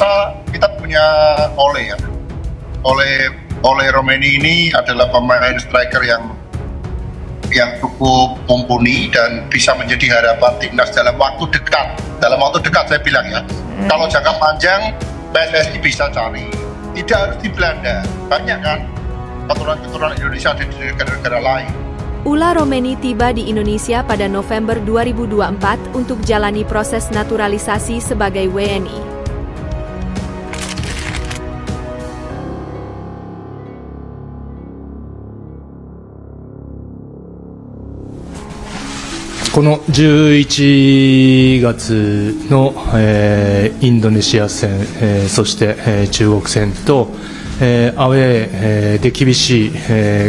rasa kita punya Ole ya. Ole Romeni ini adalah pemain striker yang cukup mumpuni dan bisa menjadi harapan timnas dalam waktu dekat. Dalam waktu dekat saya bilang ya. Kalau jangka panjang PSSI bisa cari. Tidak harus di Belanda. Banyak kan keturunan Indonesia ada di negara-negara lain. Ula Romeni tiba di Indonesia pada November 2024 untuk jalani proses naturalisasi sebagai WNI. Kono 11月の、インドネシア戦、そして、中国戦と、アウェー、で厳しい、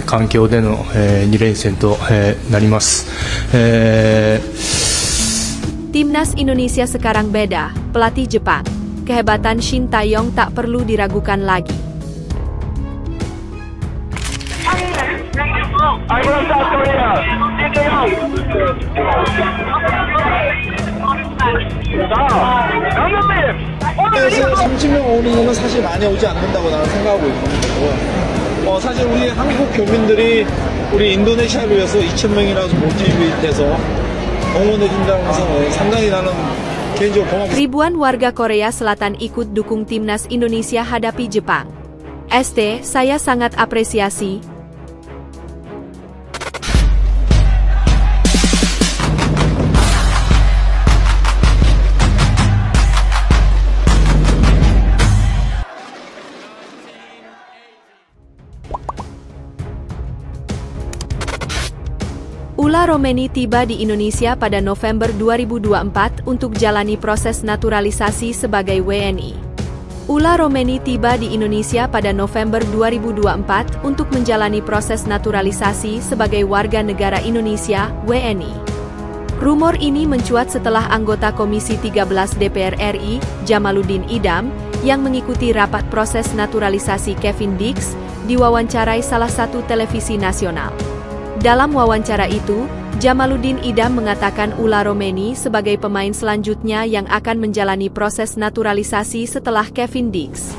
環境での、2連戦と、なります。Timnas Indonesia sekarang beda, pelatih Jepang. Kehebatan Shin Tae-yong tak perlu diragukan lagi. 그래서 30명 오는 거는 사실 많이 오지 않는다고 나는 생각하고 있고, 사실 우리 한국 교민들이 우리 인도네시아를 위해서 2,000명이라도 모집이 돼서 응원해준다는 것은 상당히 나는 개인적으로 고맙습니다. Ribuan warga Korea Selatan ikut dukung timnas Indonesia hadapi Jepang. ST, saya sangat apresiasi. Ula Romeni tiba di Indonesia pada November 2024 untuk jalani proses naturalisasi sebagai WNI. Ula Romeni tiba di Indonesia pada November 2024 untuk menjalani proses naturalisasi sebagai warga negara Indonesia, WNI. Rumor ini mencuat setelah anggota Komisi 13 DPR RI, Jamaluddin Idam, yang mengikuti rapat proses naturalisasi Kevin Dix, diwawancarai salah satu televisi nasional. Dalam wawancara itu, Jamaluddin Idam mengatakan Ula Romeni sebagai pemain selanjutnya yang akan menjalani proses naturalisasi setelah Kevin Dix.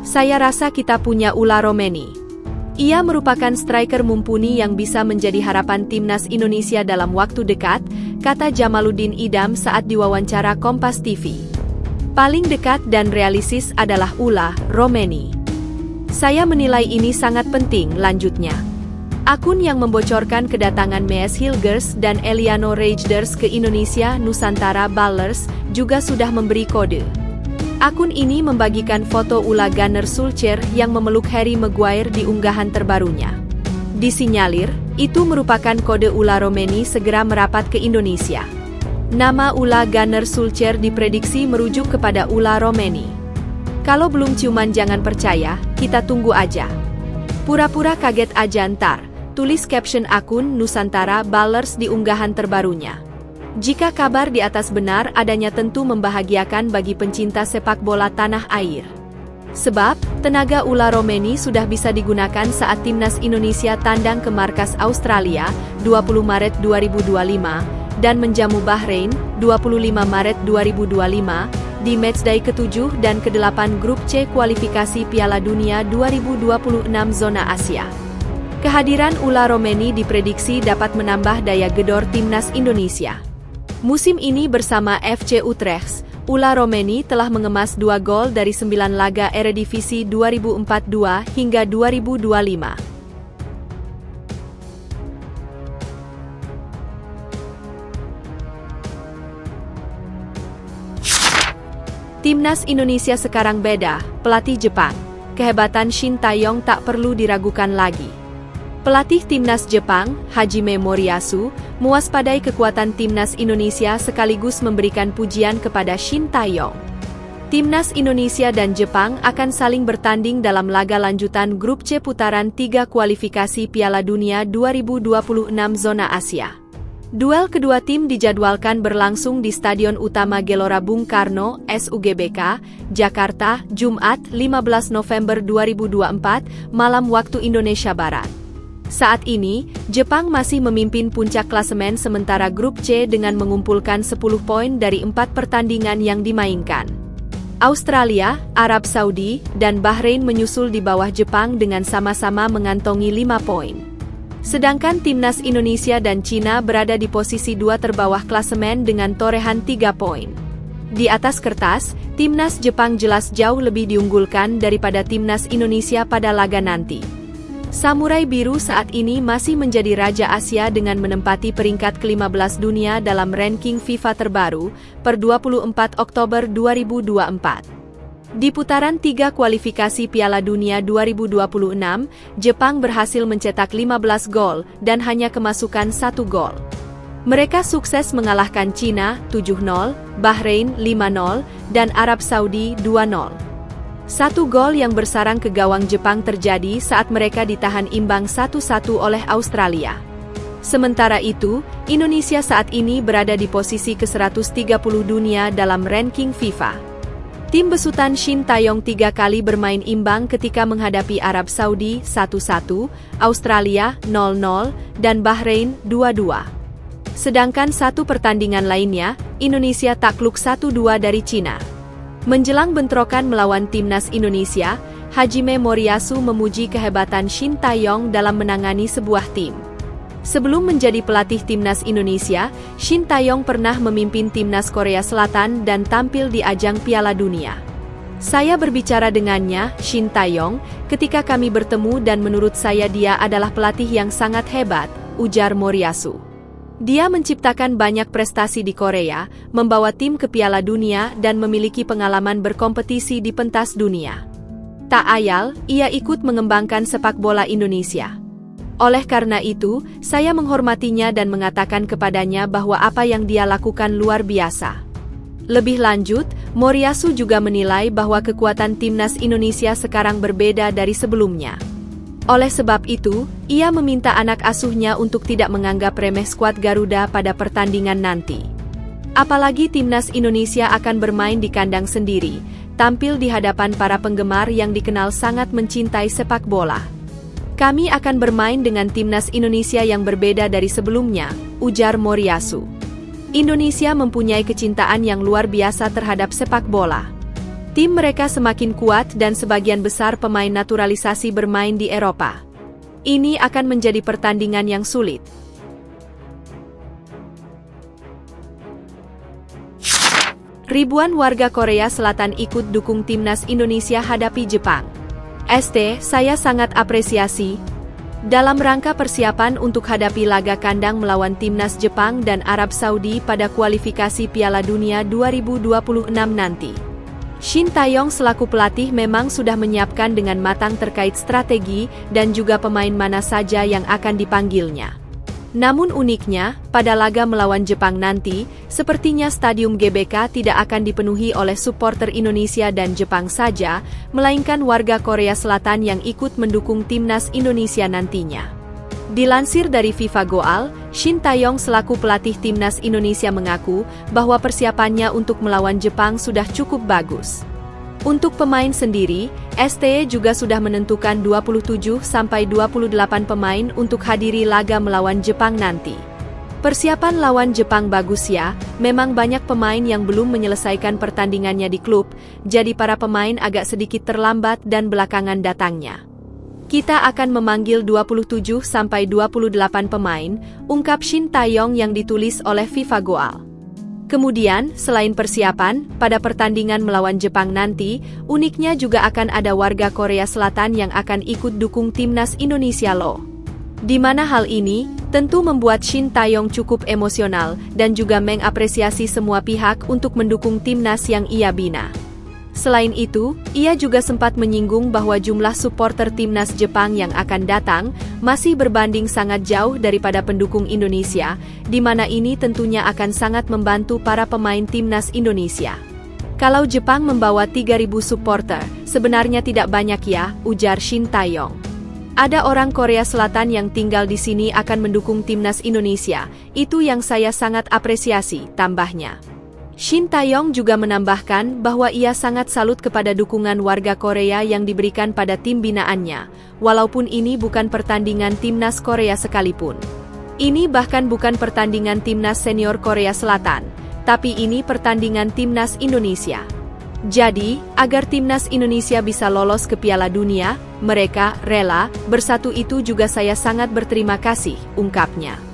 Saya rasa kita punya Ula Romeni. Ia merupakan striker mumpuni yang bisa menjadi harapan timnas Indonesia dalam waktu dekat, kata Jamaluddin Idam saat diwawancara Kompas TV. Paling dekat dan realistis adalah Ula Romeni. Saya menilai ini sangat penting, lanjutnya. Akun yang membocorkan kedatangan Mees Hilgers dan Eliano Rejders ke Indonesia Nusantara Ballers juga sudah memberi kode. Akun ini membagikan foto Ula Gunnar Solskjaer yang memeluk Harry Maguire di unggahan terbarunya. Disinyalir, itu merupakan kode Ula Romeni segera merapat ke Indonesia. Nama Ula Gunnar Solskjaer diprediksi merujuk kepada Ula Romeni. Kalau belum ciuman jangan percaya, kita tunggu aja. Pura-pura kaget aja ntar. Tulis caption akun Nusantara Ballers di unggahan terbarunya. Jika kabar di atas benar adanya tentu membahagiakan bagi pencinta sepak bola tanah air. Sebab, tenaga Ula Romeni sudah bisa digunakan saat timnas Indonesia tandang ke markas Australia, 20 Maret 2025, dan menjamu Bahrain, 25 Maret 2025, di matchday ke-7 dan ke-8 Grup C kualifikasi Piala Dunia 2026 zona Asia. Kehadiran Ula Romeni diprediksi dapat menambah daya gedor timnas Indonesia. Musim ini bersama FC Utrecht, Ula Romeni telah mengemas 2 gol dari 9 laga Eredivisie 2042 hingga 2025. Timnas Indonesia sekarang beda, pelatih Jepang. Kehebatan Shin Tae-yong tak perlu diragukan lagi. Pelatih timnas Jepang, Hajime Moriyasu, mewaspadai kekuatan timnas Indonesia sekaligus memberikan pujian kepada Shin Tae-yong. Timnas Indonesia dan Jepang akan saling bertanding dalam laga lanjutan Grup C putaran 3 kualifikasi Piala Dunia 2026 zona Asia. Duel kedua tim dijadwalkan berlangsung di Stadion Utama Gelora Bung Karno, SUGBK, Jakarta, Jumat 15 November 2024, malam waktu Indonesia Barat. Saat ini, Jepang masih memimpin puncak klasemen sementara Grup C dengan mengumpulkan 10 poin dari 4 pertandingan yang dimainkan. Australia, Arab Saudi, dan Bahrain menyusul di bawah Jepang dengan sama-sama mengantongi 5 poin. Sedangkan timnas Indonesia dan Cina berada di posisi 2 terbawah klasemen dengan torehan 3 poin. Di atas kertas, timnas Jepang jelas jauh lebih diunggulkan daripada timnas Indonesia pada laga nanti. Samurai Biru saat ini masih menjadi Raja Asia dengan menempati peringkat ke-15 dunia dalam ranking FIFA terbaru per 24 Oktober 2024. Di putaran 3 kualifikasi Piala Dunia 2026, Jepang berhasil mencetak 15 gol dan hanya kemasukan 1 gol. Mereka sukses mengalahkan Cina 7-0, Bahrain 5-0, dan Arab Saudi 2-0. 1 gol yang bersarang ke gawang Jepang terjadi saat mereka ditahan imbang 1-1 oleh Australia. Sementara itu, Indonesia saat ini berada di posisi ke-130 dunia dalam ranking FIFA. Tim besutan Shin Taeyong 3 kali bermain imbang ketika menghadapi Arab Saudi 1-1, Australia 0-0, dan Bahrain 2-2. Sedangkan 1 pertandingan lainnya, Indonesia takluk 1-2 dari Cina. Menjelang bentrokan melawan timnas Indonesia, Hajime Moriyasu memuji kehebatan Shin Taeyong dalam menangani sebuah tim. Sebelum menjadi pelatih timnas Indonesia, Shin Taeyong pernah memimpin timnas Korea Selatan dan tampil di ajang Piala Dunia. Saya berbicara dengannya, Shin Taeyong, ketika kami bertemu dan menurut saya dia adalah pelatih yang sangat hebat, ujar Moriyasu. Dia menciptakan banyak prestasi di Korea, membawa tim ke Piala Dunia dan memiliki pengalaman berkompetisi di pentas dunia. Tak ayal, ia ikut mengembangkan sepak bola Indonesia. Oleh karena itu, saya menghormatinya dan mengatakan kepadanya bahwa apa yang dia lakukan luar biasa. Lebih lanjut, Moriyasu juga menilai bahwa kekuatan timnas Indonesia sekarang berbeda dari sebelumnya. Oleh sebab itu, ia meminta anak asuhnya untuk tidak menganggap remeh skuad Garuda pada pertandingan nanti. Apalagi timnas Indonesia akan bermain di kandang sendiri, tampil di hadapan para penggemar yang dikenal sangat mencintai sepak bola. Kami akan bermain dengan timnas Indonesia yang berbeda dari sebelumnya, ujar Moriyasu. Indonesia mempunyai kecintaan yang luar biasa terhadap sepak bola. Tim mereka semakin kuat dan sebagian besar pemain naturalisasi bermain di Eropa. Ini akan menjadi pertandingan yang sulit. Ribuan warga Korea Selatan ikut dukung timnas Indonesia hadapi Jepang. Saya sangat apresiasi. Dalam rangka persiapan untuk hadapi laga kandang melawan timnas Jepang dan Arab Saudi pada kualifikasi Piala Dunia 2026 nanti. Shin Taeyong selaku pelatih memang sudah menyiapkan dengan matang terkait strategi dan juga pemain mana saja yang akan dipanggilnya. Namun uniknya, pada laga melawan Jepang nanti, sepertinya Stadium GBK tidak akan dipenuhi oleh supporter Indonesia dan Jepang saja, melainkan warga Korea Selatan yang ikut mendukung timnas Indonesia nantinya. Dilansir dari FIFA Goal, Shin Taeyong selaku pelatih timnas Indonesia mengaku bahwa persiapannya untuk melawan Jepang sudah cukup bagus. Untuk pemain sendiri, STE juga sudah menentukan 27-28 pemain untuk hadiri laga melawan Jepang nanti. Persiapan lawan Jepang bagus ya, memang banyak pemain yang belum menyelesaikan pertandingannya di klub, jadi para pemain agak sedikit terlambat dan belakangan datangnya. Kita akan memanggil 27-28 pemain, ungkap Shin Taeyong yang ditulis oleh FIFA Goal. Kemudian, selain persiapan, pada pertandingan melawan Jepang nanti, uniknya juga akan ada warga Korea Selatan yang akan ikut dukung timnas Indonesia loh. Di mana hal ini, tentu membuat Shin Taeyong cukup emosional dan juga mengapresiasi semua pihak untuk mendukung timnas yang ia bina. Selain itu, ia juga sempat menyinggung bahwa jumlah supporter timnas Jepang yang akan datang masih berbanding sangat jauh daripada pendukung Indonesia, di mana ini tentunya akan sangat membantu para pemain timnas Indonesia. Kalau Jepang membawa 3.000 supporter, sebenarnya tidak banyak ya, ujar Shin Taeyong. Ada orang Korea Selatan yang tinggal di sini akan mendukung timnas Indonesia, itu yang saya sangat apresiasi, tambahnya. Shin Taeyong juga menambahkan bahwa ia sangat salut kepada dukungan warga Korea yang diberikan pada tim binaannya, walaupun ini bukan pertandingan timnas Korea sekalipun. Ini bahkan bukan pertandingan timnas senior Korea Selatan, tapi ini pertandingan timnas Indonesia. Jadi, agar timnas Indonesia bisa lolos ke Piala Dunia, mereka rela bersatu, itu juga saya sangat berterima kasih, ungkapnya.